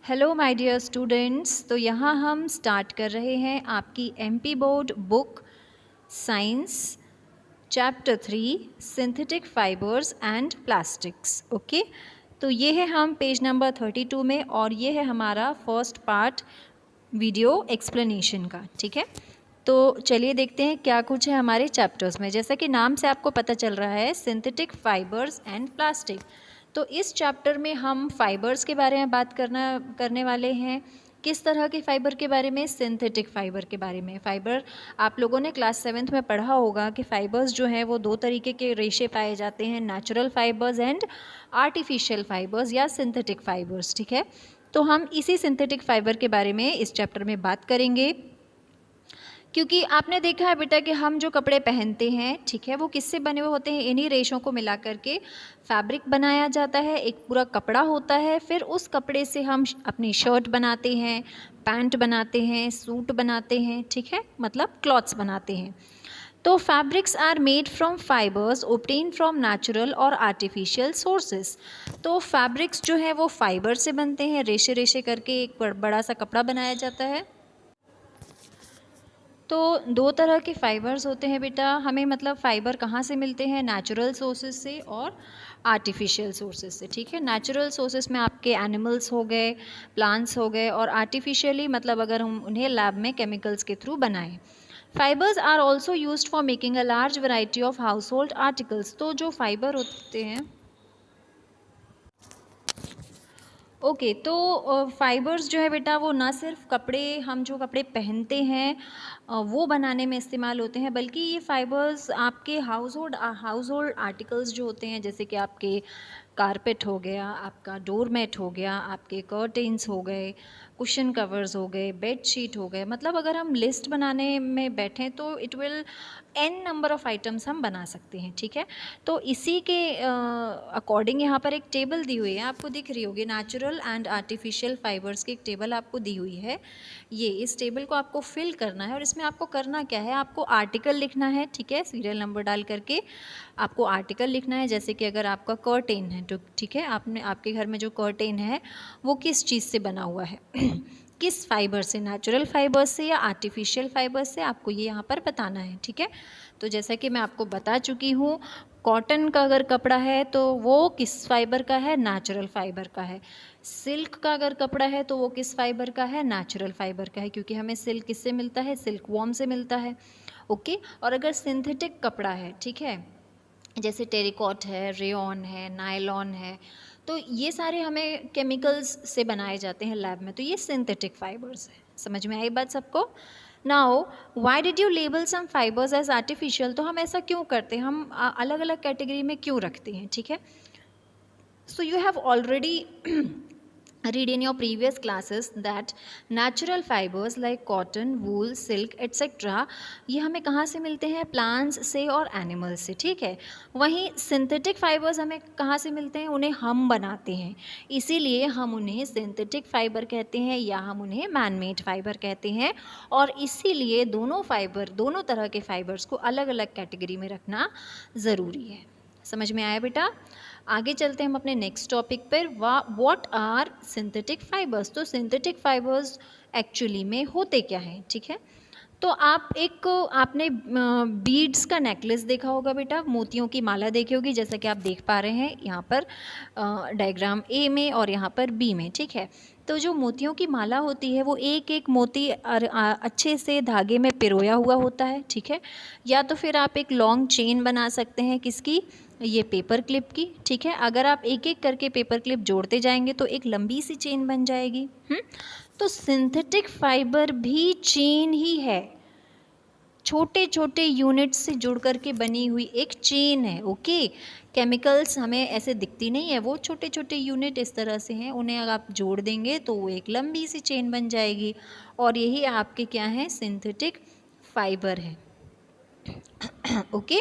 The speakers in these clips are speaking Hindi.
Hello my dear students. तो यहाँ हम स्टार्ट कर रहे हैं आपकी MP board book science chapter 3 synthetic fibres and plastics. Okay, तो ये है हम पेज नंबर 32 में और ये है हमारा फर्स्ट पार्ट वीडियो एक्सप्लेनेशन का। ठीक है, तो चलिए देखते हैं क्या कुछ है हमारे चैप्टर्स में। जैसा कि नाम से आपको पता चल रहा है सिंथेटिक फाइबर्स एंड प्लास्टिक, तो इस चैप्टर में हम फाइबर्स के बारे में बात करने वाले हैं। किस तरह के फ़ाइबर के बारे में? सिंथेटिक फ़ाइबर के बारे में। फ़ाइबर आप लोगों ने क्लास 7th में पढ़ा होगा कि फ़ाइबर्स जो हैं वो दो तरीके के रेशे पाए जाते हैं, natural fibres and artificial fibres या सिंथेटिक फ़ाइबर्स। ठीक है, तो हम इसी सिंथेटिक फ़ाइबर के बारे में इस चैप्टर में बात करेंगे। क्योंकि आपने देखा है बेटा कि हम जो कपड़े पहनते हैं, ठीक है, वो किससे बने हुए होते हैं? इन्हीं रेशों को मिला करके फैब्रिक बनाया जाता है, एक पूरा कपड़ा होता है। फिर उस कपड़े से हम अपनी शर्ट बनाते हैं, पैंट बनाते हैं, सूट बनाते हैं, ठीक है, मतलब क्लॉथ्स बनाते हैं। तो fabrics are made from fibers obtain from natural और आर्टिफिशियल सोर्सेज। तो फैब्रिक्स जो है वो फाइबर से बनते हैं, रेशे रेशे करके एक बड़ा सा कपड़ा बनाया जाता है। तो दो तरह के फ़ाइबर्स होते हैं बेटा हमें, मतलब फ़ाइबर कहाँ से मिलते हैं? नेचुरल सोर्सेज से और आर्टिफिशियल सोर्सेज से। ठीक है, नेचुरल सोर्सेज में आपके एनिमल्स हो गए, प्लांट्स हो गए, और आर्टिफिशियली मतलब अगर हम उन्हें लैब में केमिकल्स के थ्रू बनाएं। Fibres are also used for making a large variety of household articles. तो जो फाइबर होते हैं, ओके, तो फाइबर्स जो है बेटा वो ना सिर्फ कपड़े, हम जो कपड़े पहनते हैं वो बनाने में इस्तेमाल होते हैं, बल्कि ये फाइबर्स आपके हाउस होल्ड आर्टिकल्स जो होते हैं, जैसे कि आपके कारपेट हो गया, आपका डोर मैट हो गया, आपके कर्टेन्स हो गए, कुशन कवर्स हो गए, बेड शीट हो गए, मतलब अगर हम लिस्ट बनाने में बैठें तो it will n number of items हम बना सकते हैं। ठीक है, तो इसी के अकॉर्डिंग यहाँ पर एक टेबल दी हुई है, आपको दिख रही होगी, नेचुरल एंड आर्टिफिशियल फाइबर्स की एक टेबल आपको दी हुई है। ये इस टेबल को आपको फिल करना है और इसमें आपको करना क्या है? आपको आर्टिकल लिखना है। ठीक है, सीरियल नंबर डाल करके आपको आर्टिकल लिखना है। जैसे कि अगर आपका कर्टेन है तो ठीक है, आपके घर में जो कर्टेन है वो किस चीज़ से बना हुआ है किस फाइबर से? नेचुरल फाइबर से या आर्टिफिशियल फाइबर से? आपको ये यहाँ पर बताना है। ठीक है, तो जैसा कि मैं आपको बता चुकी हूँ, कॉटन का अगर कपड़ा है तो वो किस फाइबर का है? नेचुरल फाइबर का है। सिल्क का अगर कपड़ा है तो वो किस फाइबर का है? नेचुरल फाइबर का है, क्योंकि हमें सिल्क किससे मिलता है? सिल्क वॉर्म से मिलता है। ओके, और अगर सिंथेटिक कपड़ा है, ठीक है, जैसे टेरिकॉट है, रेयॉन है, नायलॉन है, तो ये सारे हमें केमिकल्स से बनाए जाते हैं लैब में, तो ये सिंथेटिक फाइबर्स है। समझ में आई बात सबको? Now why did you label some fibres as artificial? तो हम ऐसा क्यों करते हैं? हम अलग अलग कैटेगरी में क्यों रखते हैं? ठीक है, so you have already read in your previous classes that natural fibers like cotton, wool, silk etc. ये हमें कहाँ से मिलते हैं? प्लांट्स से और एनिमल्स से। ठीक है, वहीं सिंथेटिक फाइबर्स हमें कहाँ से मिलते हैं? उन्हें हम बनाते हैं, इसीलिए हम उन्हें सिंथेटिक फाइबर कहते हैं या हम उन्हें मैन मेड फाइबर कहते हैं। और इसीलिए दोनों तरह के फाइबर्स को अलग अलग कैटेगरी में रखना ज़रूरी है। समझ में आया बेटा? आगे चलते हैं हम अपने नेक्स्ट टॉपिक पर। What are synthetic fibres? तो सिंथेटिक फाइबर्स एक्चुअली में होते क्या हैं? ठीक है, तो आपने बीड्स का नेकलेस देखा होगा बेटा, मोतियों की माला देखी होगी, जैसा कि आप देख पा रहे हैं यहाँ पर डायग्राम ए में और यहाँ पर बी में। ठीक है, तो जो मोतियों की माला होती है वो एक एक मोती अच्छे से धागे में पिरोया हुआ होता है। ठीक है, या तो फिर आप एक लॉन्ग चेन बना सकते हैं, किसकी? ये पेपर क्लिप की। ठीक है, अगर आप एक एक करके पेपर क्लिप जोड़ते जाएंगे तो एक लंबी सी चेन बन जाएगी। तो सिंथेटिक फाइबर भी चेन ही है, छोटे छोटे यूनिट्स से जुड़ करके बनी हुई एक चेन है। ओके, केमिकल्स हमें ऐसे दिखती नहीं है, वो छोटे छोटे यूनिट इस तरह से हैं, उन्हें अगर आप जोड़ देंगे तो वो एक लंबी सी चेन बन जाएगी, और यही आपके क्या है? सिंथेटिक फाइबर है। ओके,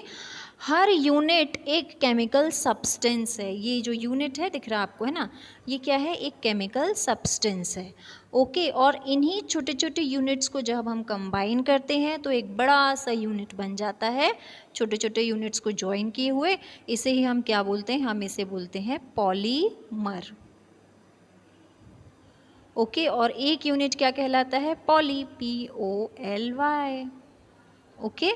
हर यूनिट एक केमिकल सब्सटेंस है। ये जो यूनिट है दिख रहा आपको, है ना, ये क्या है? एक केमिकल सब्सटेंस है। ओके, और इन्हीं छोटे छोटे यूनिट्स को जब हम कंबाइन करते हैं तो एक बड़ा सा यूनिट बन जाता है, छोटे छोटे यूनिट्स को ज्वाइन किए हुए। इसे ही हम क्या बोलते हैं? हम इसे बोलते हैं पॉलीमर। ओके, और एक यूनिट क्या कहलाता है? Poly, POLY। Okay,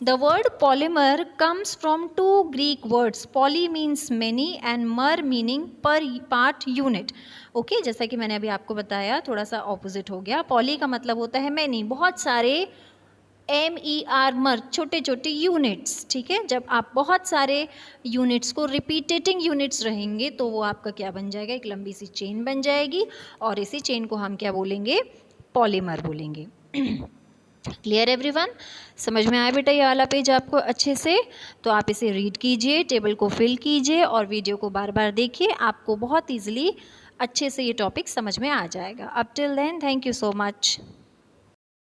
the word polymer comes from two Greek words, poly means many and mer meaning पर पार्ट यूनिट। ओके, जैसा कि मैंने अभी आपको बताया, थोड़ा सा ऑपोजिट हो गया। पॉली का मतलब होता है मैनी, बहुत सारे, MER मर, छोटे छोटे यूनिट्स। ठीक है, जब आप बहुत सारे यूनिट्स को, रिपीटेटिंग यूनिट्स रहेंगे तो वो आपका क्या बन जाएगा? एक लंबी सी चेन बन जाएगी, और इसी चेन को हम क्या बोलेंगे? पॉलीमर बोलेंगे। Clear everyone? समझ में आया बेटा ये वाला पेज आपको अच्छे से? तो आप इसे रीड कीजिए, टेबल को फिल कीजिए और वीडियो को बार बार देखिए, आपको बहुत ईजिली अच्छे से ये टॉपिक समझ में आ जाएगा। Up till then, thank you so much.